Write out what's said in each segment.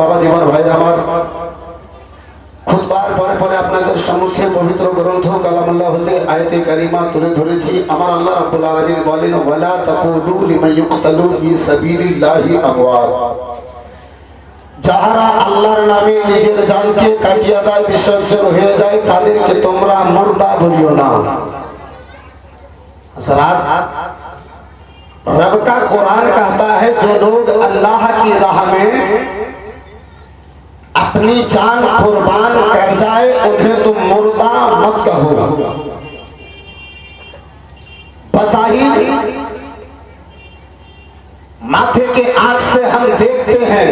বাবা জীবন ভাই আমার খুতবার পরে পরে আপনাদের সম্মুখে পবিত্র গ্রন্থ কালামুল্লাহ হতে আয়াতে কারিমা তুলে ধরেছি। আমার আল্লাহ রাব্বুল আলামিন বলেন, ওয়ালা তাকুলু লিমান ইউকতালু ফি সাবিলিল্লাহি আমওয়াত, যাহারা আল্লাহর নামে নিজের জানকে কাটিয়ে দেয়, বিসর্জন হয়ে যায়, তাদেরকে তোমরা মুর্দা বলিও না। हज़रात, रब का कुरान कहता है जो लोग अल्लाह की राह में अपनी जान कुर्बान कर जाए उन्हें तुम मुर्दा मत कहो। बज़ाहिर माथे के आंख से हम देखते हैं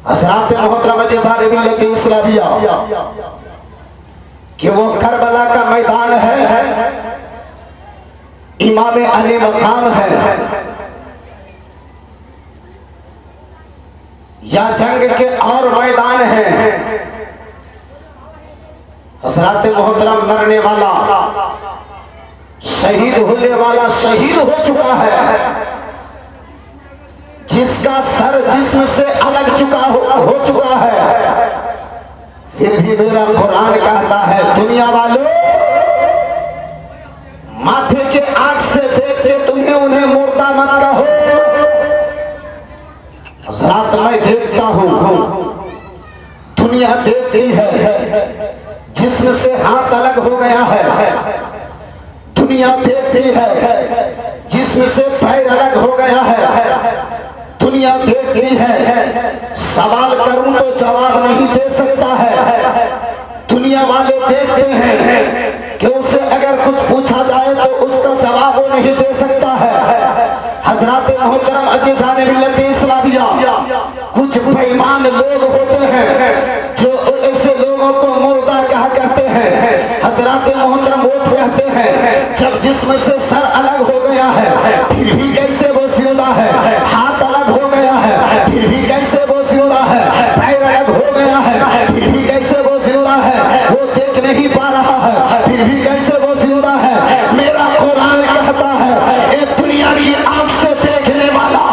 हज़रात मोहतरमा जज़ार मिल्लत इस्लामिया कि वो करबला का मैदान है, इमाम अली मकाम है, या जंग के और मैदान है। हज़रात मोहतरम मरने वाला, शहीद होने वाला शहीद हो चुका है, जिसका सर जिस्म से अलग हो चुका है। फिर भी मेरा कुरान कहता है, दुनिया वालों, माथे के आंख से देख के तुम्हें उन्हें मुर्दा मत कहो। हज़रात, मैं देखता हूं, दुनिया देखती है, जिस्म से हाथ अलग हो गया है। दुनिया देखती है, जिस्म से पैर अलग हो गया है। दुनिया देखती है, सवाल करूं तो जवाब नहीं दे सकता है। दुनिया वाले देखते हैं कि उसे अगर कुछ पूछा जाए तो उसका जवाब वो नहीं दे सकता है। हज़रात मोहतरम अज़ीज़ान मिल्लत इस्लामिया, कुछ बेईमान लोग होते हैं जो ऐसे लोगों को मुर्दा कहा करते हैं। हज़रात मोहतरम वो कहते हैं, जब जिस्म से सर अलग हो गया है फिर भी कैसे वो जिंदा है, हाथ अलग हो गया है फिर भी कैसे वो जिंदा है, पैर अलग हो गया है फिर भी कैसे वो जिंदा है, वो देख नहीं पा रहा है फिर भी कैसे वो जिंदा है। मेरा कुरान कहता है, ए दुनिया की आंख से देखने वाला,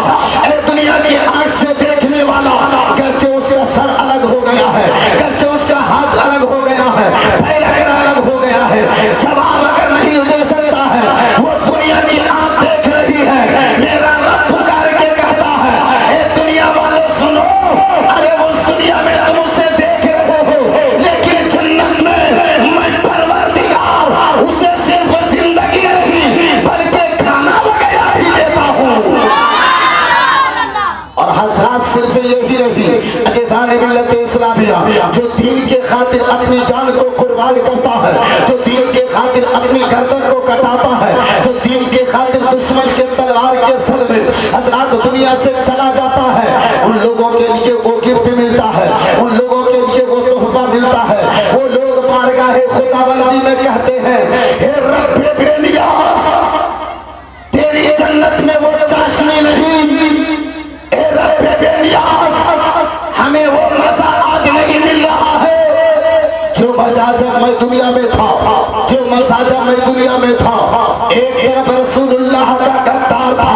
ए दुनिया की आंख से देखने वाला, गर्चे उसका सर अलग हो गया है, गर्चे उसका हाथ अलग हो गया है, पैर अगर अलग हो गया है, जवाब अगर नहीं दे सकता है, वो दुनिया की आंख देख रही है। मेरा रब पुकार के कहता है, ए दुनिया वाले सुनो, अरे उस दुनिया में तुम उसे देख रहे हो, लेकिन जन्नत में मैं परवरदिगार उसे सिर्फ जिंदगी नहीं बल्कि खाना वगैरह भी देता हूँ। और हज़रात, सिर्फ यही रही अज़ीज़ान मिल्लत इस्लामिया, जो दीन के खातिर अपनी जान को कुर्बान करता है, जो दीन के खातिर अपनी गर्दन को कटाता है, जो दीन के खातिर दुश्मन के तलवार के सर में हज़रात दुनिया से चला जाता है, उन लोगों के लिए वो गिफ्ट मिलता है, उन लोगों के लिए वो तोहफा मिलता है। वो लोग बारगाहे खुदाबंदी में कहते हैं, हे रब्बे बेनियाज़, तेरी जन्नत में वो चाशनी नहीं, हे रब्बे बेनियाज़, हमें वो मजा आज नहीं मिल रहा है जो मजा जब मैं दुनिया में था, जो मजा जब मैं दुनिया में था। एक तरफ रसूलुल्लाह का गद्दार था,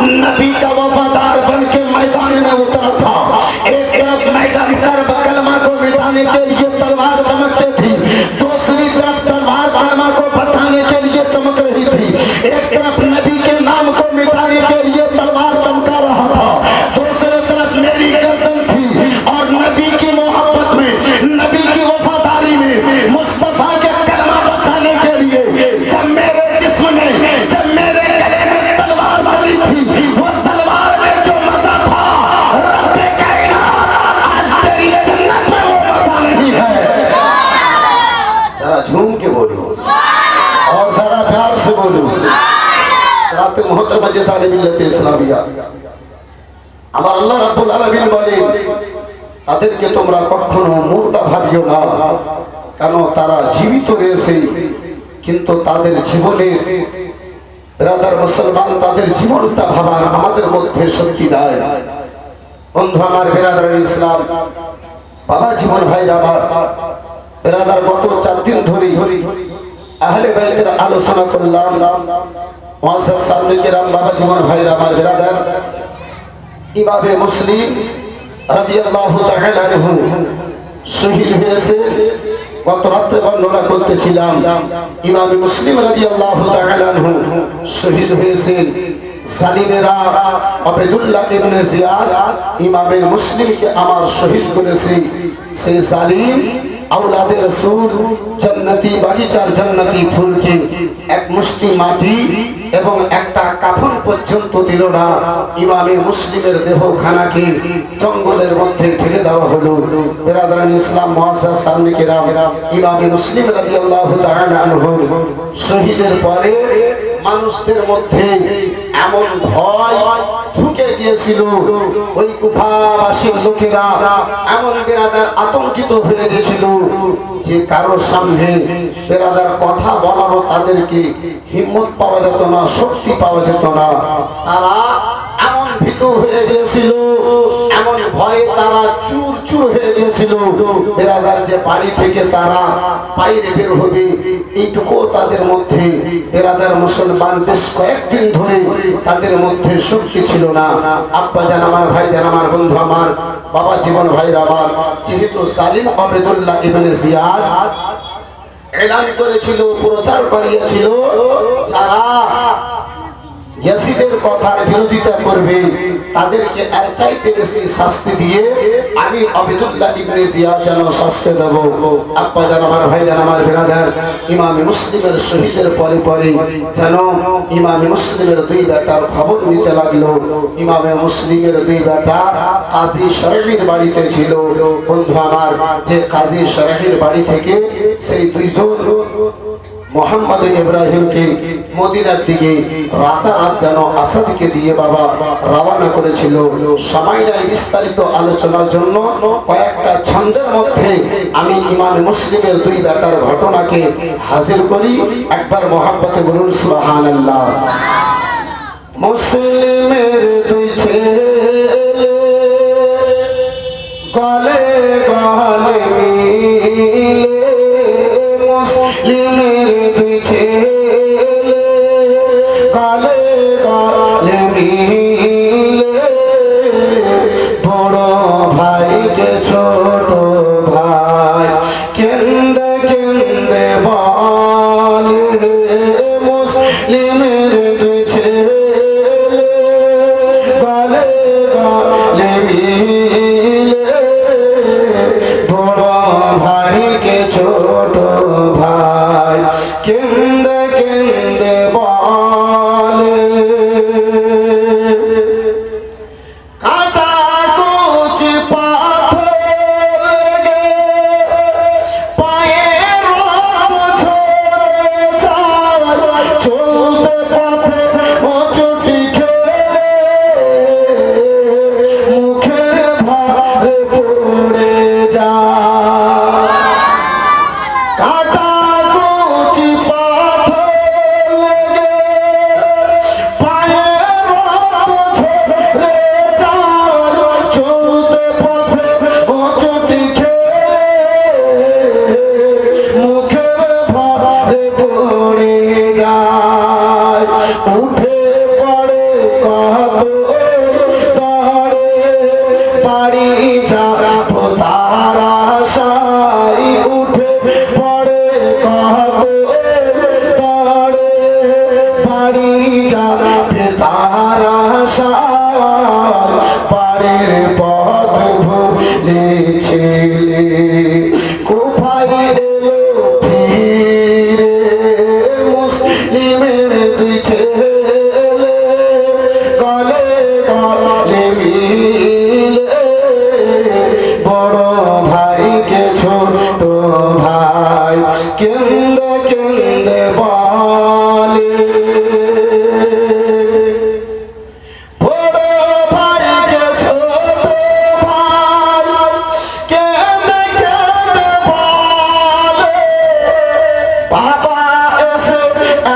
नबी का वफादार बन के मैदान में उतरा था, एक तरफ मैदान कर्ब कलमा को मिटाने के लिए तलवार चमकते थी, दूसरी तरफ तलवार कलमा को बचाने के लिए चमक रही थी। एक तरफ नबी के नाम को मिटाने के लिए तलवार चमका रहा था, दूसरी तरफ मेरी गर्दन थी और नबी की मोहब्बत में, नबी की वफादारी में, मुस्तफा के कलमा बचाने के लिए जब मेरे जिस्म में, जब मेरे गले में तलवार चली थी, वो तलवार में जो मजा था, रब्बे कायनात, आज तेरी जन्नत में वो मजा नहीं है। जरा झूम के बोलो और जरा प्यार से बोलो। हज़रात मोहतरमा अज़ीज़ान मिल्लत इस्लामिया, আমার আল্লাহ রাব্বুল আলামিন বলেন, তাদেরকে তোমরা কখনো মুর্দা ভাবিও না, কারণ তারা জীবিত রয়েছে, কিন্তু তাদের জীবনের, ব্রাদার মুসলমান, তাদের জীবনটা ভাবার আমাদের মধ্যে শক্তি দেয়। বন্ধু আমার, ব্রাদার ইসলাম, বাবা জীবন ভাইরা আমার, ব্রাদার গত 4 দিন ধরে আহলে বাইতের আলোচনা করলাম। মুআজ্জাজ সামনে কেরাম, বাবা জীবন ভাইরা, আমার বিরাদার, ইমামে মুসলিম রাদিয়াল্লাহু তাআলা আনহু শহীদ হয়েছে। গত রাত্রে বর্ণনা করতেছিলাম, ইমামে মুসলিম রাদিয়াল্লাহু তাআলা আনহু শহীদ হয়েছেন। জালিমেরা আবেদুল্লাহ ইবনে জিয়াদ ইমামে মুসলিমকে আমার শহীদ করেছে। সেই জালিম আওলাদে রাসূল জান্নাতি বাগিচার জান্নাতি ফুলকে এক মুষ্টি মাটি এবং একটা কাফন পর্যন্ত দিল না। ইমামে মুসলিমের দেহখানাকে জঙ্গলের মধ্যে ফেলে দেওয়া হলো। বিরাদরান ইসলাম, মুআজ্জাজ সামনে কেরাম, ইমামে মুসলিম রাদিয়াল্লাহু তাআলা আনহু শহীদের পরে মানুষদের মধ্যে এমন ভয় ঢুকে গিয়েছিল, ওই কুফাবাসীর লোকেরা এমন বিরাদার আতঙ্কিত হয়ে গেছিল যে কারোর সামনে বিরাদার কথা বলারও তাদেরকে হিম্মত পাওয়া যেত না, শক্তি পাওয়া যেত না। তারা এমন ভীত হয়ে গিয়েছিল, এমন ভয়ে তারা চুর চুর হয়ে গিয়েছিল। বিরাদার যে বাড়ি থেকে তারা বাইরে বের হবে এইটুকু তাদের মধ্যে, বিরাদার মুসলমান বেশ কয়েকদিন ধরে তাদের মধ্যে শক্তি ছিল না। আব্বা জান আমার, ভাই জান আমার, বন্ধু আমার, বাবা জীবন ভাইরা আমার, যেহেতু সালিম আবেদুল্লাহ ইবনে জিয়াদ এলান করেছিল, প্রচার করিয়েছিল, যারা ইয়াজিদের কথার বিরোধিতা করবে তাদেরকে এর চাইতে বেশি শাস্তি দিয়ে আমি আবেদুল্লাহ ইবনে জিয়াদ যেন শাস্তি দেব। আব্বা জান আমার, ভাই জান আমার, বিরাদার, ইমামে মুসলিমের শহীদের পরে পরে যেন ইমামে মুসলিমের দুই বেটার খবর নিতে লাগলো। ইমামে মুসলিমের দুই বেটা কাজী শরীফের বাড়িতে ছিল। বন্ধু আমার, যে কাজী শরীফের বাড়ি থেকে সেই দুইজন মোহাম্মদ ইব্রাহিমকে মদিনার দিকে রাতারাত যেন আসাদকে দিয়ে বাবা রওনা করেছিল। সময় নাই বিস্তারিত আলোচনার জন্য, কয়েকটা ছন্দের মধ্যে আমি ইমামে মুসলিমের দুই বেটার ঘটনাকে হাজির করি। একবার মহব্বতে বলুন সুবহানাল্লাহ। মুসলিমের দুই ছেলে গলে গলে মিলে, মুসলিমের দুই ছেলে গলে গলে মিলে, বড় ভাইকে ছোট ভাই কেন্দে কেন্দে বলে, মুসলিমের দুই ছেলে গলে গলে মিলে, বড় ভাইকে ছোট ভাই কেন্দে কেন্দে বলে, কাটা কুচি পাথর লেগে পায়ে রক্ত ঝরে যায়, চলতে পথে হোঁচটি খেয়ে মুখের ভারে পড়ে যায়। কাটা কুচি পাথর লেগে পায়ে রক্ত ঝরে যায়, চলতে পথে হোঁচটি খেয়ে মুখের ভারে পড়ে যায়। উঠে পড়ে কত দরে বাড়ি যাবো তার আশায়, উঠে পড়ে কত দরে বাড়ি যাবে তার আশায়, পাড়ের পথ ভুলে ছেলে কুফায় এলো ফিরে, মুসলিমের দুই ছেলে গলে গলে মিলে, বড় ভাইকে ছোট ভাই কেন্দে কেন্দে বলে, বড় ভাইকে ছোট ভাই কেন্দে কেন্দে বলে, বাবা এসে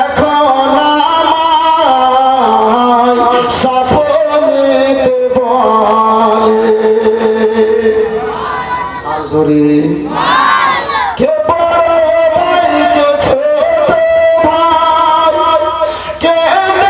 এখন আমায় স্বপ্নেতে বলে, আর জোরে কে বড় ভাইকে ছোট ভাই কেন্দে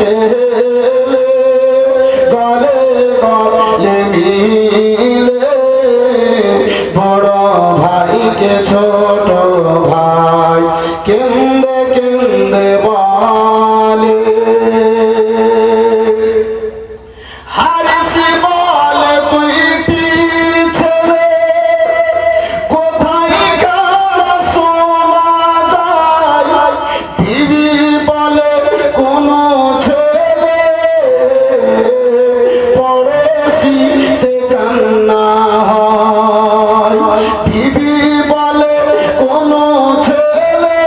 ছেলে গলে গলে মিলে বড় ভাইকে ছোট ভাই কেন্দে কেন্দে বলে হারিসি বলে দুইটি ছেলে কোথায় গান শোনা যায় বিবি বলে কোন ছেলে পড়োশিতে কান্না হয় বিবি বলে কোন ছেলে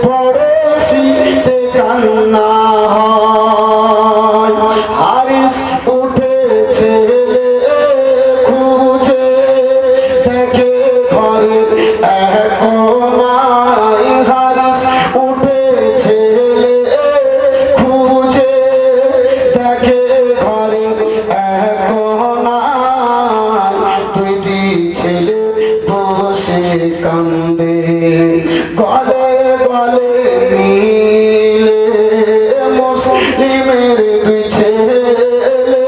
পড়োশিতে কান্না হয় হারিস উঠে ছেলে খুঁজে দেখে ঘরের এক কোনায় হারিস উঠে ছেলে খুঁজে দেখে ঘরের এক কোনায় দুইটি ছেলে বসে কান্দে গলে গলে মিলে মুসলিমের দুই ছেলে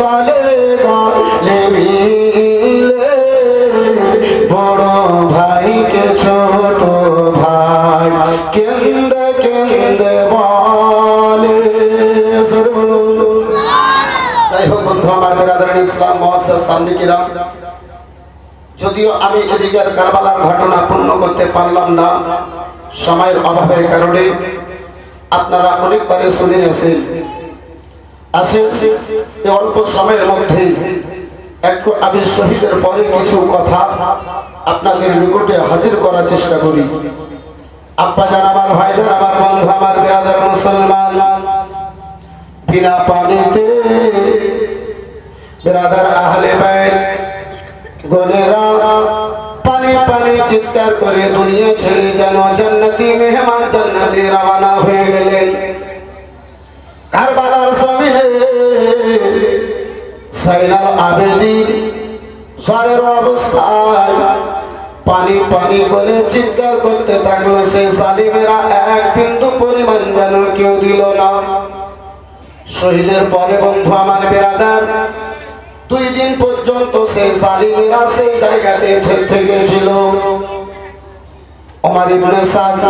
গলে গলে মিলে বড় ভাইকে ছোট ভাই কেন্দে কেন্দে বলে জোরে বলুন। যাই হোক বন্ধু আমার বিরাদরান ইসলাম মুআসসাস সামনে কিরাম, যদিও আমি এদিকের কারবালার ঘটনা পূর্ণ করতে পারলাম না সময়ের অভাবের কারণে, আপনারা অনেকবারে শুনিয়েছেন। আসেন এই অল্প সময়ের মধ্যে একটু আমি শহীদের পরে কিছু কথা আপনাদের নিকটে হাজির করার চেষ্টা করি। আব্বা জান আমার, ভাই জান আমার, বন্ধু আমার, বিরাদার মুসলমান, বিনা পানিতে বিরাদার আহলে বাইত গোনেরা পানি পানি চিৎকার করে দুনিয়া ছেড়ে যেন জান্নাতি মেহমান জান্নাতে রওনা হয়ে গেলেন। কারবালার জমিনে সাইনাল আবেদিন জ্বরের অবস্থায় পানি পানি বলে চিৎকার করতে থাকলো। সেই জালিমেরা এক বিন্দু পরিমাণ যেন কেউ দিল না। শহীদের পরে বন্ধু আমার বিরাদার 2 দিন পর্যন্ত সেই জালিমেরা সেই জায়গাতে ছেড়ে গিয়েছিল। ওমর ইবনে সাদ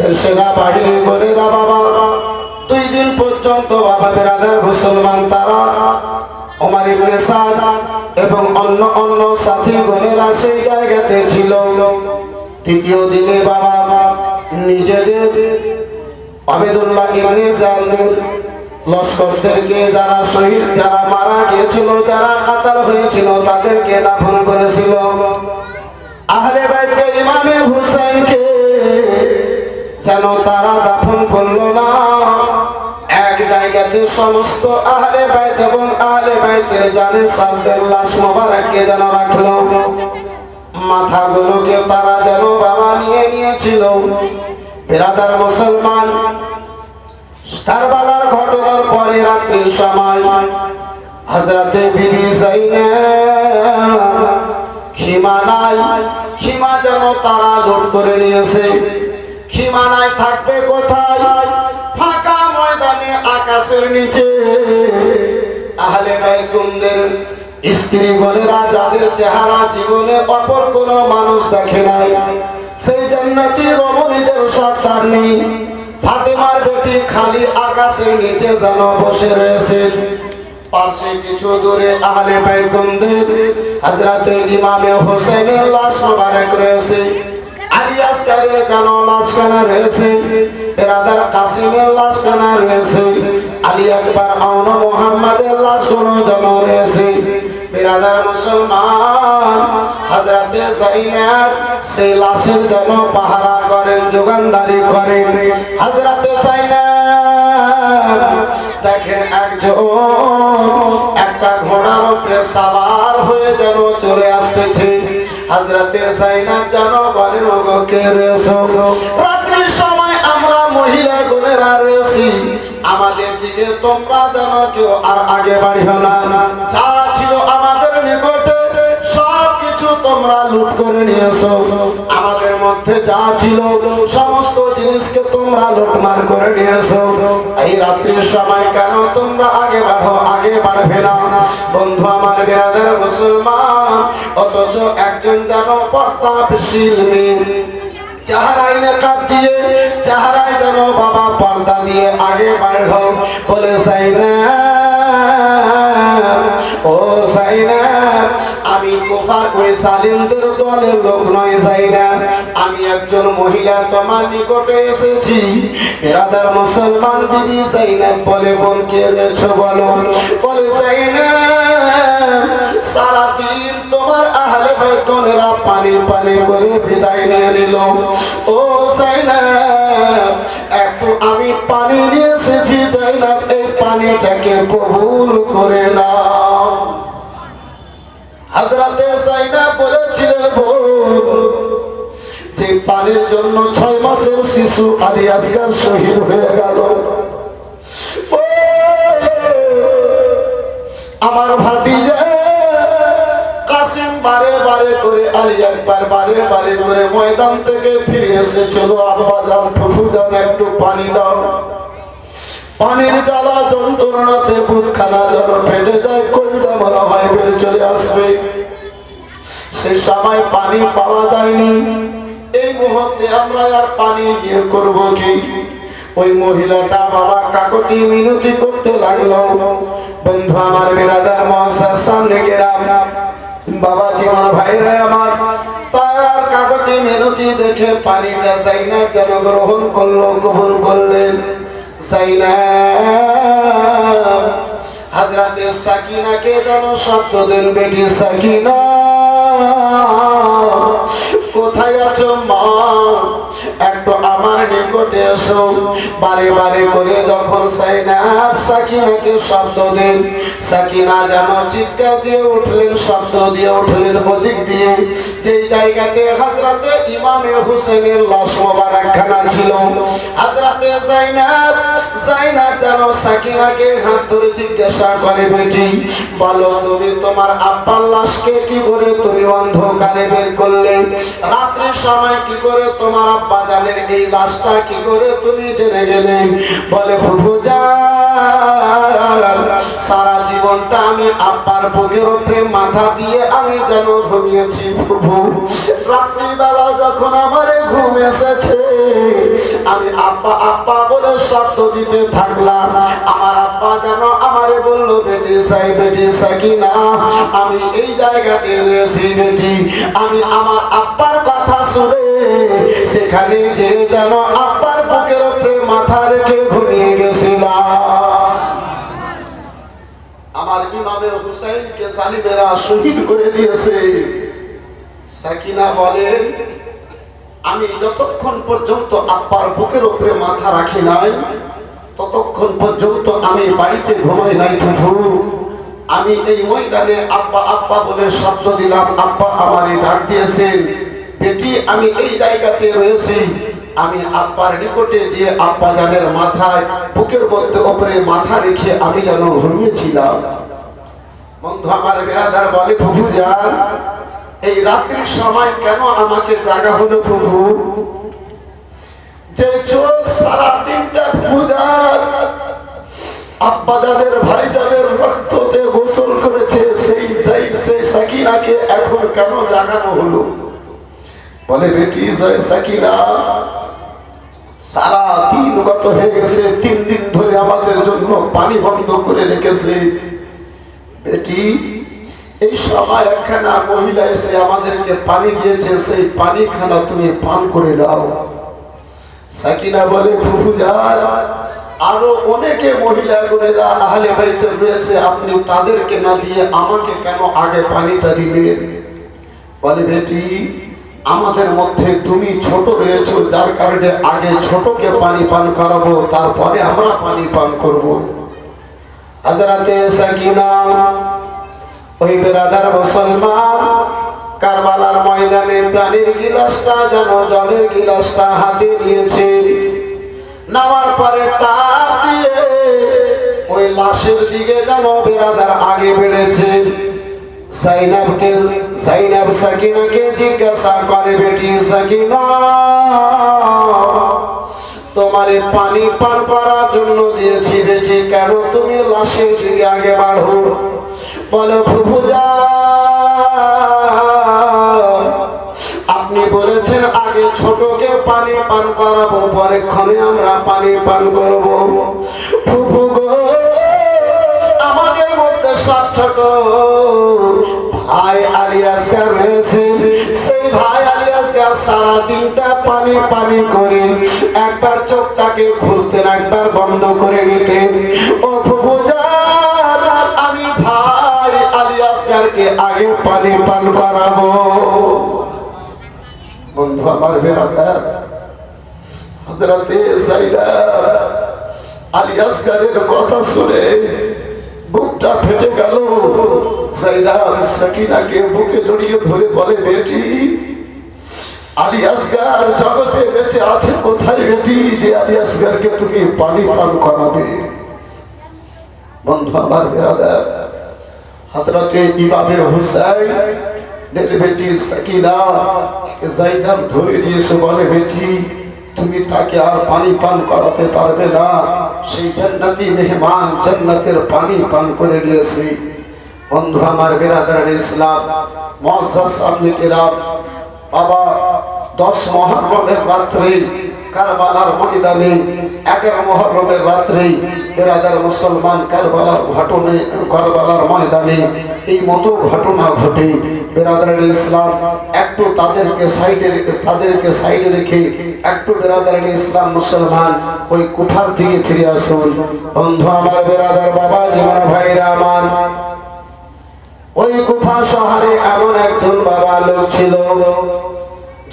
এর সেনা বাহিনী গোনেরা বাবা 2 দিন পর্যন্ত বাবা বিরাদার মুসলমান তারা ওমর ইবনে সাদ এবং অন্য অন্য সাথী গোনেরা সেই জায়গাতে ছিল। 3য় দিনে বাবা নিজেদের আবেদুল্লাহ ইবনে জালুর লস্করদেরকে যারা শহীদ, যারা মারা গিয়েছিল, যারা কাতাল হয়েছিল তাদেরকে দাফন করেছিল। আহলে বাইতকে ইমামে হুসাইনকে যেন তারা দাফন করলো না। এক জায়গাতে সমস্ত আহলে বাইত এবং আহলে বাইতের জানে সারদের লাশ মোবারককে যেন রাখলো। মাথাগুলোকে তারা যেন বাবা নিয়ে নিয়েছিল। বিরাদার মুসলমান, কারবালার ঘটনার পরে রাত্রির সময় হযরতে বিবি যায়নাব খিমা যেন তারা লুট করে নিয়েছে। খিমানায় থাকবে কোথায়? ফাঁকা ময়দানে আকাশের নিচে। আহলে বাইত গুনদের স্ত্রী বোনেরা যাদের চেহারা জীবনে অপর কোন মানুষ দেখে নাই, সেই জান্নাতি রমণীদের সর্দারনি ফাতেমার বেটি খালি আকাশের নিচে যেন বসে রয়েছেন। পাশে কিছু দূরে আহলে বাইত গুনদের হযরতে ইমামে হোসেনের লাশ মোবারক রয়েছে। আলী আসকারের যেন লাশখানা রয়েছে। বিরাদার কাসিমের লাশখানা রয়েছে। আলী আকবর আওন মুহাম্মাদের লাশগুলো যেন রয়েছে। বিরাদার মুসলমান, হযরতে যায়নাব সেই লাশের যেন পাহারা করেন, যোগানদারি করেন। হযরতে যায়নাব দেখেন একজন একটা ঘোড়ার উপরে সাওয়ার হয়ে যেন চলে আসতেছে। হযরতে যায়নাব যেন বলেন, ওগো কে রয়েছো? রাত্রির সময় আমরা মহিলা গুনেরা রয়েছি, আমাদের দিকে তোমরা যেন কেউ আর আগে বাড়িও না। যা ছিল আমাদের নিকটে সব কিছু তোমরা লুট করে নিয়েছো। আমাদের মধ্যে যা ছিল সমস্ত জিনিসকে তোমরা লুটমার করে নিয়েছো। এই রাত্রির সময় কেন তোমরা আগে বাড়ো, আগে বাড়বে না? বন্ধু আমার বিরাদার মুসলমান, অথচ একজন যেন পর্দাশীল মেয়ে চেহারায় নেকাব দিয়ে, চেহারায় যেন বাবা পর্দা দিয়ে আগে বাড়ো। বলে যাইনাব, ও যাইনাব, আমি কুফার ওই সালিমদের দলের লোক নয় যাইনাব, আমি একজন মহিলা তোমার নিকটে এসেছি। বিরাদার মুসলমান বিবি যাইনাব বলে, বোন কে এনেছো বলো? বলে যাইনাব, সারা দিন তোমার আহলে বাইতনেরা পানি পানি করে বিদায় নিয়ে নিল। ও যাইনাব, একটু আমি পানি নিয়ে এসেছি যাইনাব, এই পানিটাকে কবুল করে নাও। হযরতে যাইনাব বলেছিলেন, বোন, যে পানির জন্য 6 মাসের শিশু আলী আসগার শহীদ হয়ে গেল, আমার ভাতিজা কাসিম বারে বারে করে, আলী একবার বারে বারে করে ময়দান থেকে ফিরে এসেছিল, আব্বা জান, ফুফু জান, একটু পানি দাও। পানির জ্বালা যন্ত্রণাতে বুকখানা যেন ফেটে যায়, কলজা মনে হয় বের চলে আসবে। সে সময় পানি পাওয়া যায়নি। এই মুহূর্তে আমরা আর পানি নিয়ে করব কি? ওই মহিলাটা বাবা কাকতি মিনতি করতে লাগলো। বন্ধু আমার বিরাদার মুআজ্জাজ সামনে গেলাম, বাবা জীবন ভাইরা আমার, তার কাকতি মিনতি দেখে পানিটা যাইনাব যেন গ্রহণ করলো, কবুল করলেন। যাইনাব হযরতে সাকিনাকে যেন শব্দ দেন, বেটি সাকিনা কোথায় আছো মা, একটু আমার নিকটে এসো। বারে বারে করে যখন যাইনাব সাকিনাকে শব্দ দেন, সাকিনা যেন চিৎকার দিয়ে উঠলেন, শব্দ দিয়ে উঠলেন ওদিক দিয়ে, যেই জায়গাতে হযরতে ইমামে হুসেনের লাশ মোবারকখানা ছিল। হযরতে যাইনাব যেন সাকিনাকে হাত ধরে জিজ্ঞাসা করে, বেটি বলো, তুমি তোমার আব্বার লাশকে কি করে তুমি অন্ধকারে বের করলে? রাত্রির সময় কি করে তোমার আব্বা জানের এই লাশটা কি করে তুমি জেনে গেলে? বলে, ফুফু জান, সারা জীবনটা আমি আব্বার বুকের উপরে মাথা দিয়ে আমি যেন ঘুমিয়েছি ফুফু। রাত্রিবেলা যখন আমারে ঘুম এসেছে, আমি আব্বা আব্বা বলে শব্দ দিতে থাকলাম। আমার আব্বা যেন আমারে বললো, বেটি বেটি সাকিনা, আমি এই জায়গাতে রয়েছি বেটি, আমি আমার আব্বার কথা শুনে সেখানে যে যেন আব্বার বুকের উপরে মাথা রেখে ঘুমিয়ে গেছিলাম। আমার ইমামে হুসাইনকে জালিমেরা শহীদ করে দিয়েছে। সাকিনা বলেন, আমি যতক্ষণ পর্যন্ত আব্বার বুকের উপরে মাথা রাখি নাই, ততক্ষণ পর্যন্ত আমি বাড়িতে ঘুমাই নাই ফুফু। আমি এই ময়দানে আব্বা আব্বা বলে শব্দ দিলাম, আব্বা আমারে ডাক দিয়েছেন। বেটি, আমি এই জায়গাতে রয়েছি, আমি আব্বার নিকটে যে আব্বা জানের মাথায় বুকের মধ্যে উপরে মাথা রেখে আমি যেন ঘুমিয়েছিলাম। বন্ধু আমার বিরাদার বলে, ফুফু জান, এই রাত্রির সময় কেন আমাকে জাগা হলো ফুফু? যে চোখ সারা দিনটা ফুফু জান আব্বা জানের ভাই জানের রক্ততে গোসল করেছে, সেই সাকিনাকে এখন কেন জাগানো হলো? বলে, বেটি সাকিনা, সারা দিন গত হয়ে গেছে, 3 দিন ধরে আমাদের জন্য পানি বন্ধ করে রেখেছে। বেটি, এই সময় একখানা মহিলা এসে আমাদেরকে পানি দিয়েছে, সেই পানি খানা তুমি পান করে নাও। সাকিনা বলে, ফুফু জান, আরো অনেকে মহিলা গুণেরা আহলে বাইতের রয়েছে, আপনি তাদেরকে না দিয়ে আমাকে কেন আগে পানিটা দিলেন? বলে, বেটি, আমাদের মধ্যে তুমি ছোট রয়েছো, যার কারণে আগে ছোটকে পানি পান করাবো, তারপরে আমরা পানি পান করব। হযরতে সাকিনা ওই বিরাদার মুসলমান কারবালার ময়দানে পানির গিলাসটা যেন জলের গিলাসটা হাতে নিয়েছেন, নামার পরে টাক দিয়ে ওই লাশের দিকে যেন বিরাদার আগে বেড়েছেন। যাইনাবকে জাইনাব সাকিনাকে জিজ্ঞাসা করে, বেটি সাকিনা, তোমারে পানি পান করার জন্য দিয়েছি বেটি, কেন তুমি লাশের দিকে আগে বাড়ো? বলো ফুফুজান, আপনি বলেছেন আগে ছোটকে পানি পান করাবো, পরেক্ষণে আমরা পানি পান করব। ফুফু গো, আমাদের মধ্যে সব ছোট ভাই আলী আসগার রয়েছেন, সেই ভাই আলী আসগার সারা দিনটা পানি পানি করে একবার চোখটাকে খুলতেন, একবার বন্ধ করে নিতেন। ও ফুফুজান, আমি ভাই আলী আসগারকে আগে পানি পান করাবো। বন্ধু আমার বেরাদার, হযরতে যায়েব আলী আসগারের কথা শুনে বুকটা ফেটে গেল। যায়েব সাকিনাকে বুকে জড়িয়ে ধরে বলে, বেটি, আলী আসগার জগতে বেঁচে আছে কোথায় বেটি, যে আলী আসগারকে তুমি পানি পান করাবে? বন্ধু আমার বেরাদার, হযরতে ইমামে হুসাইন বেটি সাকিনা যায়েব ধরে নিয়েছে, বলে, বেটি, তুমি তাকে আর পানি পান করাতে পারবে না, সেই জান্নাতি মেহমান জান্নাতের পানি পান করে দিয়েছে। বন্ধু আমার বেরাদার ইসলাম, মুআজ্জাজ সামনে কিরাম, বাবা 10 মুহররমের রাত্রে কারবালার ময়দানে, 11 মুহররমের রাত্রে বেরাদার মুসলমান কারবালার ময়দানে এই মতো ঘটনা ঘটে। বেরাদার ইসলাম, একটু তাদেরকে সাইডে রেখে একটু বেরাদার ইসলাম মুসলমান ওই কুফার দিকে ফিরে আসুন। বন্ধু আমার বেরাদার, বাবা জীবন ভাইরা আমার, ওই কুফা শহরে এমন একজন বাবা লোক ছিল,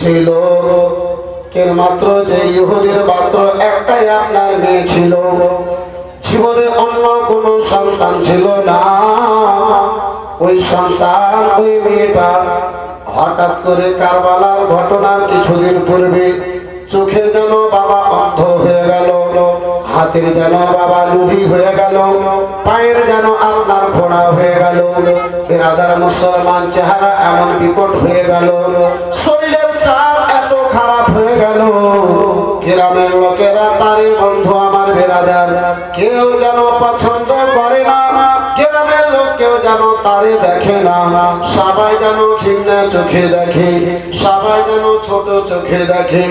যে লোকের মাত্র, যে ইহুদির মাত্র একটাই আপনার মেয়ে ছিল, জীবনে অন্য কোনো সন্তান ছিল না। ওই সন্তান, ওই মেয়েটা হঠাৎ করে কারবালার ঘটনার কিছুদিন পূর্বে চোখের যেন বাবা অন্ধ হয়ে গেল, হাতের যেন বাবা লুভি হয়ে গেল, পায়ের যেন আপনার ঘোড়া হয়ে গেল। বেরাদার মুসলমান, চেহারা এমন বিকট হয়ে গেল, শরীরের চাপ এত খারাপ হয়ে গেল, গ্রামের লোকেরা তারে, বন্ধু আমার বেরাদার, কেউ যেন পছন্দ করে না, গ্রামের লোক কেউ যেন তারে দেখে না, সবাই যেন ঘৃণা চোখে দেখে, সবাই যেন ছোট চোখে দেখে।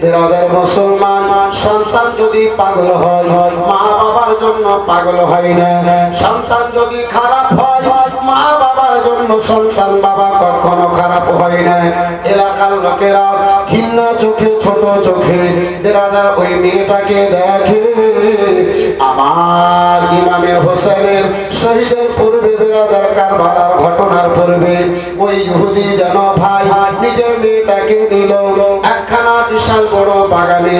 বেরাদার মুসলমান, সন্তান যদি পাগল হয়, মা বাবার জন্য পাগল হয় না, সন্তান যদি খারাপ হয়, মা বাবার জন্য সন্তান বাবা কখনো খারাপ হয় না। এলাকার লোকেরা ঘৃণা চোখে, ছোট চোখে বেরাদার ওই মেয়েটাকে দেখে। আমার ইমামে হোসেনের শহীদের পূর্বে, বেরাদার কারবালার ঘটনার পূর্বে, ওই ইহুদি যেন ভাই নিজের মেয়েটাকে নিল, একখানা বিশাল বড় বাগানে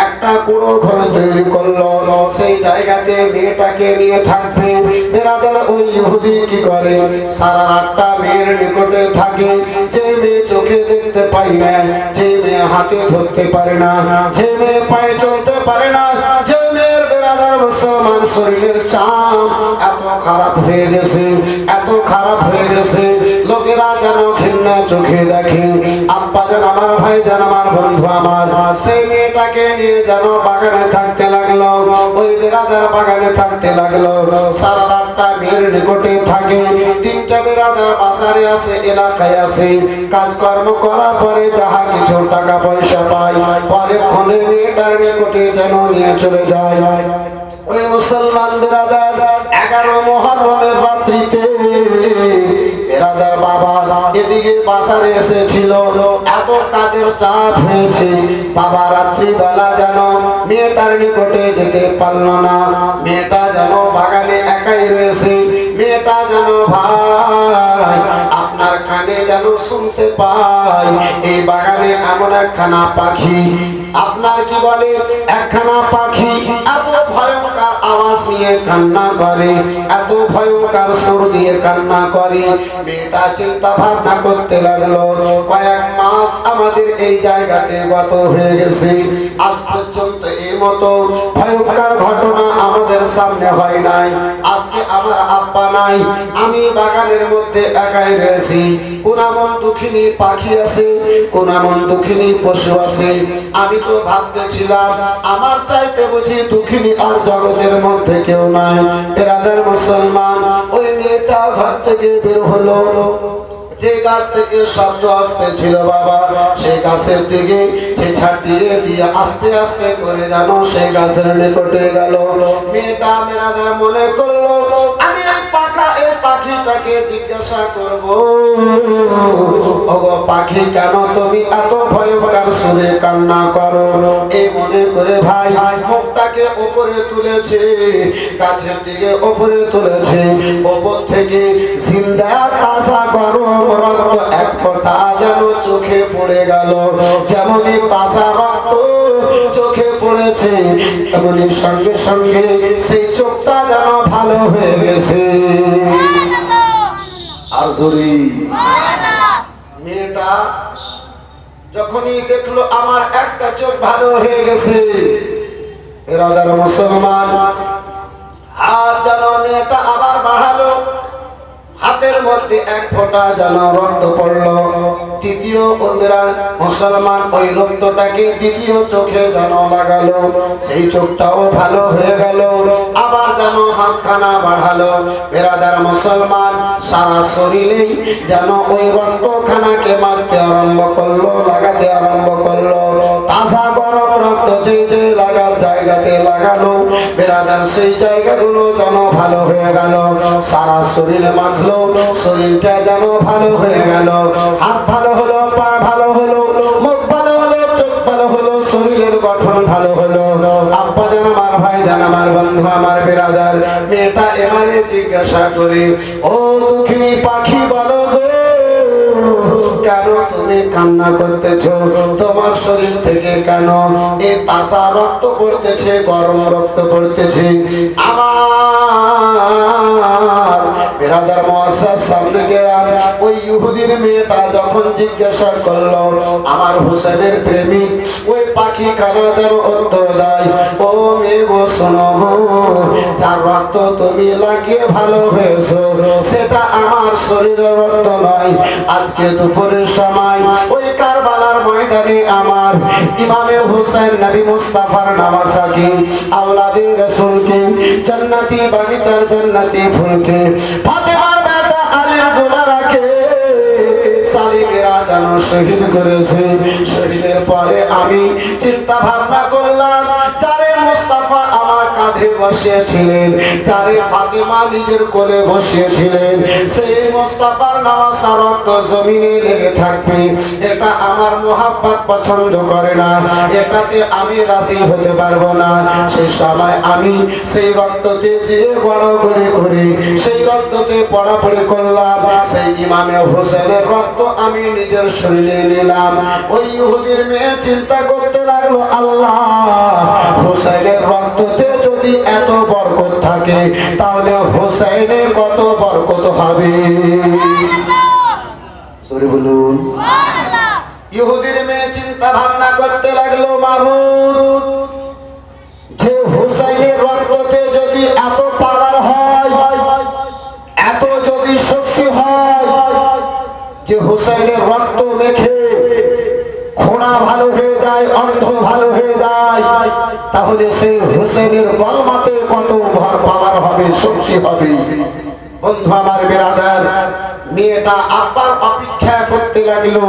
একটা কুড়ো ঘর তৈরি করলো, সেই জায়গাতে মেয়েটাকে নিয়ে থাকবে। বেরাদার ওই ইহুদি কি করে, সারা রাতটা মেয়ের নিকটে থাকে। যে মেয়ে চোখে দেখতে পাই না, যে মেয়ে হাতে ধরতে পারে না, যে মেয়ে পায়ে চলতে পারে না, যে মেয়ের বেরাদার মুসলমান শরীরের চাপ এত খারাপ হয়ে গেছে, এত খারাপ হয়ে গেছে, লোকেরা যেন ঘৃণা চোখে দেখে। আব্বা যেন, আমার ভাই যেন, আমার বন্ধু আমার, সেই মেয়েটাকে নিয়ে যেন বাগানে থাকতে লাগলো, ওই বেরাদার বাগানে থাকতে লাগলো। সারা রাতটা মেয়ের নিকটে থাকে। 3টা বেরাদার বাজারে আসে, এলাকায় আসে, কাজকর্ম করার পরে যাহা কিছু টাকা পয়সা পায়, পরেক্ষণে মেয়েটার নিকটে যেন নিয়ে চলে যায়। ওই মুসলমান বেরাদার 11 মুহররমের রাত্রিতে বেরাদার বাবা এদিকে বাজারে এসেছিল, এত কাজের চাপ হয়েছে, বাবা রাত্রি বেলা যেন মেয়েটার নিকটে যেতে পারল না। মেয়েটা যেন বাগানে একাই রয়েছে, মেয়েটা যেন ভাই আপনার কানে যেন শুনতে পায়, এই বাগানে এমন একখানা পাখি, আপনার কি বলে, একখানা পাখি এত ভয়ঙ্কর আওয়াজ নিয়ে নিয়ে কান্না করে, এত ভয়ঙ্কর সুর দিয়ে কান্না করে। মেয়েটা চিন্তা ভাবনা করতে লাগলো, কয়েক মাস আমাদের এই জায়গাতে গত হয়ে গেছে, আজ পর্যন্ত এই মতো ভয়ঙ্কর ঘটনা আমাদের সামনে হয় নাই। আজকে আমার আব্বা নাই, আমি বাগানের মধ্যে একাই রয়েছি। কোন এমন দুঃখিনী পাখি আছে, কোন এমন দুঃখিনী পশু আছে? আমি তো ভাবতেছিলাম আমার চাইতে বুঝি দুঃখিনী আর জগতের মধ্যে কেউ নাই। বেরাদার মুসলমান, ওই মেয়েটা ঘর থেকে বের হলো, যে গাছ থেকে শব্দ আসতেছিল বাবা, সেই গাছের দিকে ছেঁচড় দিয়ে দিয়ে আস্তে আস্তে করে যেন সেই গাছের নিকটে গেল। মেয়েটা বেরাদার মনে করলো আমি এই পাখিটাকে জিজ্ঞাসা করব, ওগো পাখি কেন তুমি এত ভয়ঙ্কর সুরে কান্না করো? এই মনে করে ভাই মুখটাকে উপরে তুলেছে, গাছের দিকে উপরে তুলেছে, উপর থেকে জিন্দা তাজা গরম রক্ত এক ফোঁটা যেন চোখে পড়ে গেল। যেমনই তাজা রক্ত চোখে পড়েছে, এমনি সঙ্গে সঙ্গে সেই চোখটা যেন ভালো হয়ে গেছে। আর জোরে মেয়েটা যখনই দেখলো আমার একটা চোখ ভালো হয়ে গেছে, বেরাদার মুসলমান, হাত যেন মেয়েটা আবার বাড়ালো, হাতের মধ্যে এক ফোঁটা যেন রক্ত পড়লো। তৃতীয় মুসলমান ওই রক্তটাকে দ্বিতীয় চোখে যেন লাগালো, সেই চোখটাও ভালো হয়ে গেল। আবার যেন হাতখানা বাড়ালো। বেরাদার মুসলমান, সারা শরীরেই যেন ওই রক্তখানাকে মারতে আরম্ভ করলো, লাগাতে আরম্ভ করলো। তাজা গরম রক্ত যে যে লাগার জায়গাতে লাগালো, বেরাদার সেই জায়গাগুলো যেন ভালো হয়ে গেল। সারা শরীরে মাখলো, শরীরটা যেন ভালো হয়ে গেল। হাত ভালো হলো, পা ভালো হলো, মুখ ভালো হলো, চোখ ভালো হলো, শরীরের গঠন ভালো হলো। আব্বা জান আমার, ভাই জান আমার, বন্ধু আমার, বেরাদার, মেয়েটা এবারে জিজ্ঞাসা করে, ও দুঃখিনী পাখি বলো গো, কেন তুমি কান্না করতেছো? তোমার শরীর থেকে কেন এই তাজা রক্ত পড়তেছে, গরম রক্ত পড়তেছে? আমার বেরাদার মুআজ্জাজ সামনে গেলাম, ওই ইহুদির মেয়েটা যখন জিজ্ঞাসা করলো, আমার হোসেনের প্রেমিক ওই পাখি খানা যেন উত্তর দেয়, ও মেয়ে গো শোনো গো, যার রক্ত তুমি লাগিয়ে ভালো হয়েছো সেটা আমার শরীরের রক্ত নয়। আজকে দুপুরের সময় ওই কারবালার ময়দানে আমার ইমামে হুসাইন নবী মুস্তাফার নামাসাকে, আওলাদে রাসূলকে, জান্নাতি বাগিচার জান্নাতি ফুলকে, ফাতেমার বেটা আলীর গোলারাকে সালিমেরা যেন শহীদ করেছে। শহীদের পরে আমি চিন্তা ভাবনা করলাম, যারে মুস্তাফা আমার কাঁধে বসিয়েছিলেন, যারে ফাতেমা নিজের কোলে বসিয়েছিলেন, সেই মুস্তাফার নামাসা রক্ত জমিনে লেগে থাকবে, এটা আমার মোহাব্বত পছন্দ করে না, এটাতে আমি রাজি হতে পারবো না। সেই সময় আমি সেই রক্ততে যে গড়াগড়ি করে সেই রক্ততে পড়াপড়ি করলাম, সেই ইমামে হোসেনের রক্ত আমি নিজের শরীরে নিলাম। ওই ইহুদির মেয়ে চিন্তা করতে লাগলো, আল্লাহ, হোসেনের রক্ততে যদি এত বরকত থাকে তাহলে হোসেনে কত বরকত হবে। সরি বলুন। ইহুদির মেয়ে চিন্তা ভাবনা করতে লাগলো, মাবুদ, যে হোসেনের রক্ততে যদি এত পাওয়ার হয়, এত যদি শক্তি হয়, যে হোসেনের রক্ত মেখে খোঁড়া ভালো হয়ে যায়, অন্ধ ভালো হয়ে যায়, তাহলে সেই হোসেনের কলমাতে কত ভর পাওয়ার হবে, শক্তি হবে। বন্ধু আমার, বেরাদার, মেয়েটা আব্বার অপেক্ষা করতে লাগলো,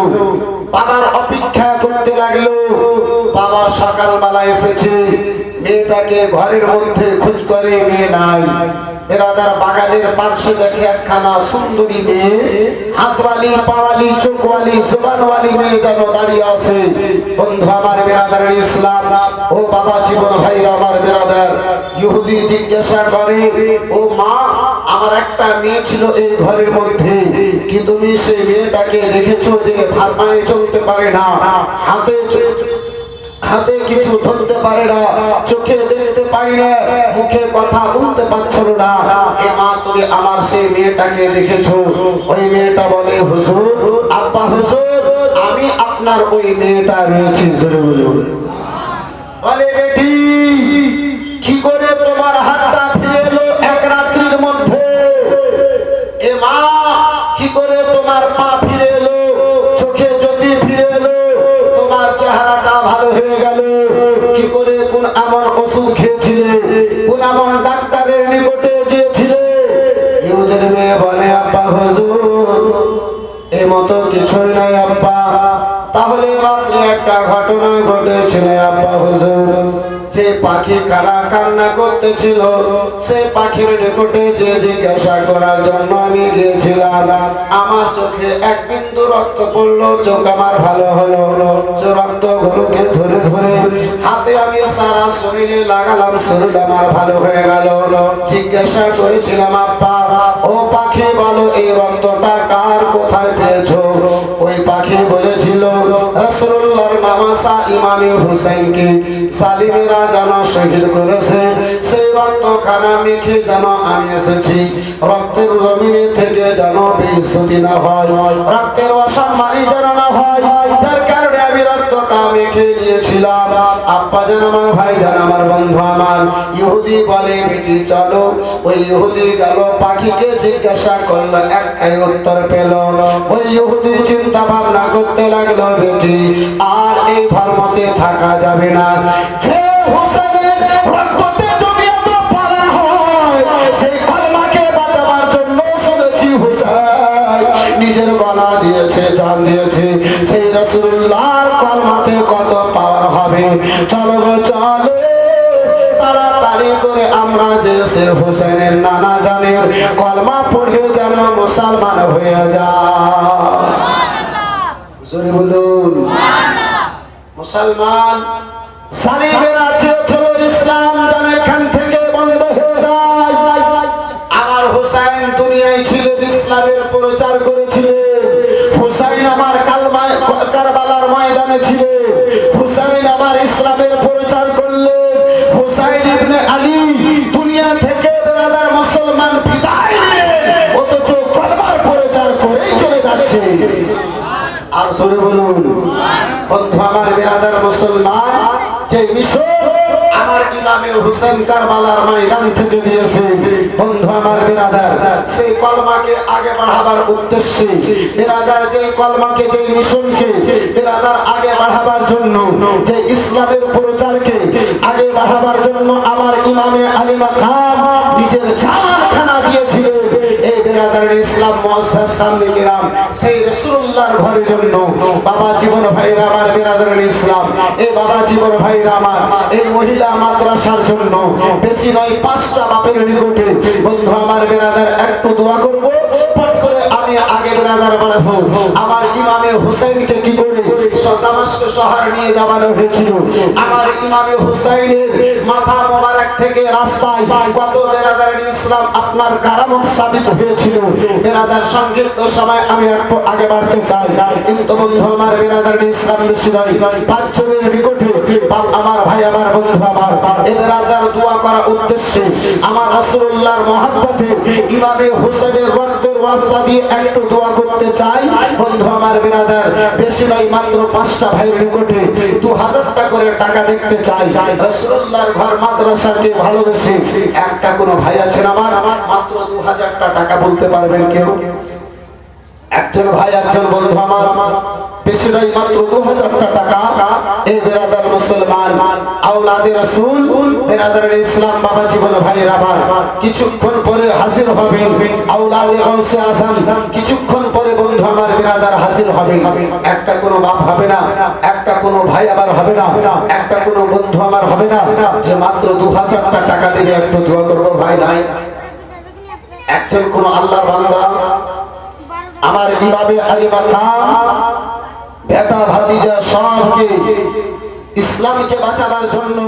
বাবার অপেক্ষা করতে লাগলো। বাবা সকালবেলা এসেছে, মেয়েটাকে ঘরের মধ্যে খোঁজ করে, মেয়ে নাই। বেরাদার বাগানের পার্শ্বে দেখে একখানা সুন্দরী মেয়ে, হাতওয়ালি, পাওয়ালি, চোখওয়ালি, জবানওয়ালি মেয়ে যেন দাঁড়িয়ে আছে। বন্ধু আমার, বেরাদার ইসলাম, ও বাবা, জীবন ভাইরা আমার, বেরাদার, ইহুদি জিজ্ঞাসা করে, ও মা, আমার একটা মেয়ে ছিল এই ঘরের মধ্যে, কি তুমি সেই মেয়েটাকে দেখেছো যে ভার পায়ে চলতে পারে না, হাতে কিছু ধরতে পারে না, চোখে দেখতে পায় পারি না, মুখে কথা বলতে পারছিল না। এ মা তুমি আমার সেই মেয়েটাকে দেখেছো? ওই মেয়েটা বলে হুজুর, আব্বা হুজুর, আমি আপনার ওই মেয়েটা রয়েছি। জোরে বলুন। বলে বেটি, কি করে তোমার হাতটা ফিরে এলো এক রাত্রির মধ্যে? এ মা, কি করে তোমার পা ফিরে এলো, চোখে জ্যোতি ফিরে এলো, তোমার চেহারাটা ভালো হয়ে গেল? কি করে, কোন এমন ওষুধ খেয়েছিলে, কোন এমন ডাক্তারের নিকটে গিয়েছিলে? ইহুদের মেয়ে বলে আব্বা হুজুর, এই মতো কিছুই নাই আব্বা। তাহলে রাত্রে একটা ঘটনা ঘটেছিল আব্বা হুজুর। যে পাখি কান্না করতেছিল, সে পাখির নিকটে যে জিজ্ঞাসা করার জন্য আমি গিয়েছিলাম, আমার চোখে এক বিন্দু রক্ত পড়লো, চোখ আমার ভালো হলো। রক্ত গুলোকে ধরে ধরে হাতে আমি সারা শরীরে লাগালাম, শরীর আমার ভালো হয়ে গেল। জিজ্ঞাসা করেছিলাম আব্বা, ও পাখি বলো, এই রক্তটা কার, কোথায় পেয়েছো? ওই পাখি বলেছিল, রাসূলুল্লাহর নামাসা ইমামে হুসাইনকে সালিমেরা যেন শহীদ করেছে, সেই রক্ত খানা মেখে যেন আমি এসেছি। রক্তের জমিনে থেকে যেন বেইজ্জতি না হয়, রক্তের অসম্মানী যেন না হয়, যার কারণে আমি রক্তটা মেখে নিয়েছিলাম। আব্বা যেন, আমার ভাই যেন, আমার বন্ধু আমার। ইহুদি বলে বেটি চলো। ওই ইহুদি গেল, পাখিকে জিজ্ঞাসা করলো, একটাই উত্তর পেল। ওই ইহুদি চিন্তা ভাবনা করতে লাগলো, বেটি আর এই ধর্মতে থাকা যাবে না। যে হোসেনের রক্ততে যদি এত পাওয়ার হয়, সেই কলমাকে বাঁচাবার জন্য শুনেছি হুসাইন নিজের গলা দিয়েছে, জান দিয়েছে। সেই রাসূলুল্লাহর কলমাতে কত পাওয়ার হবে। চলো গো চলো, তাড়াতাড়ি করে আমরা যে সে হোসেনের নানা জানের কলমা পড়ে যেন মুসলমান হয়ে যায়। জোরে বলুন। মুসলমান সালিমেরা চেয়েছিল ইসলাম যেন এখান থেকে বন্ধ হয়ে যায়। আমার হুসাইন দুনিয়ায় ছিলেন, ইসলামের প্রচার করেছিলেন। হুসাইন আমার কারবালার ময়দানে ছিলেন। হুসাইন আমার ইসলামের প্রচার করলেন। হুসাইন ইবনে আলী দুনিয়া থেকে বেরাদার মুসলমান বিদায় নিলেন, অথচ কলমার প্রচার করেই চলে যাচ্ছে। আর জোরে বলুন। বন্ধু আমার, বেরাদার মুসলমান, যে মিশন আমার ইমামে হুসেন কারবালার ময়দান থেকে দিয়েছে, বন্ধু আমার বেরাদার, সেই কলমাকে আগে বাড়াবার উদ্দেশ্যে বেরাদার, যে কলমাকে, যে মিশনকে বেরাদার আগে বাড়াবার জন্য, যে ইসলামের প্রচারকে আগে বাড়াবার জন্য আমার ইমামে আলী মাকাম নিজের জানখানা দিয়েছিলেন। এই বেরাদারের ইসলাম মুআসসাস সামনে কিরাম, সেই রাসূলুল্লাহর ঘরের জন্য। বাবা জীবন ভাইরা আমার, বেরাদারের ইসলাম, এই বাবা জীবন ভাইরা আমার, এই মহিলা মাদ্রাসার জন্য বেশি নয় 5টা বাপের নিকটে, বন্ধু আমার বেরাদার, একটু দোয়া করব। পট করে আমি আগে বেরাদার বাড়াবো। আমার ইমামে হুসাইনকে কি করে দামেস্ক শহর নিয়ে যাওয়ানো হয়েছিল। আমার ইমামে হুসাইনের মাথা মোবারক থেকে রাস্তায় কত বেরাদার ইসলাম আপনার কারামত সাবিত হয়েছিল। বেরাদার, সংক্ষিপ্ত সময় আমি একটু আগে বাড়তে চাই, কিন্তু বন্ধু আমার বেরাদার ইসলাম বেশি নয় 5 জনের নিকটে আমার ভাই, আমার বন্ধু আমার, এই বেরাদার দোয়া করার উদ্দেশ্যে আমার রাসূলুল্লাহর মহব্বতে ইমামে হুসাইনের রক্তের ওয়াসিলা দিয়ে একটু দোয়া করতে চাই। বন্ধু আমার বেরাদার, বেশি নয় মাত্র 5টা ভাইয়ের নিকটে 2000 টাকা করে টাকা দেখতে চাই। রাসূলুল্লাহর ঘর মাদ্রাসাকে ভালোবেসে একটা কোনো ভাই আছেন আমার, মাত্র 2000 টাকা বলতে পারবেন কেউ? একজন ভাই, একজন বন্ধু আমার, বেশি নয় মাত্র 2000 টাকা। এই বেরাদার মুসলমান, আওলাদে রাসূল, বেরাদার ইসলাম, বাবা জীবন ভাইয়ের আমার, কিছুক্ষণ পরে হাজির হবেন আওলাদে গাউসে আযম। কিছুক্ষণ পরে বন্ধু আমার বেরাদার হাজির হবেন। একটা কোনো বাপ হবে না, একটা কোনো ভাই আবার হবে না, একটা কোনো বন্ধু আমার হবে না যে মাত্র 2000 টাকা দেবে একটু দোয়া করব। ভাই নাই, একজন কোন আল্লাহর বান্দা আমার ইমামে আলী মাকাম বেটা ভাতিজা সবকে ইসলামকে বাঁচাবার জন্য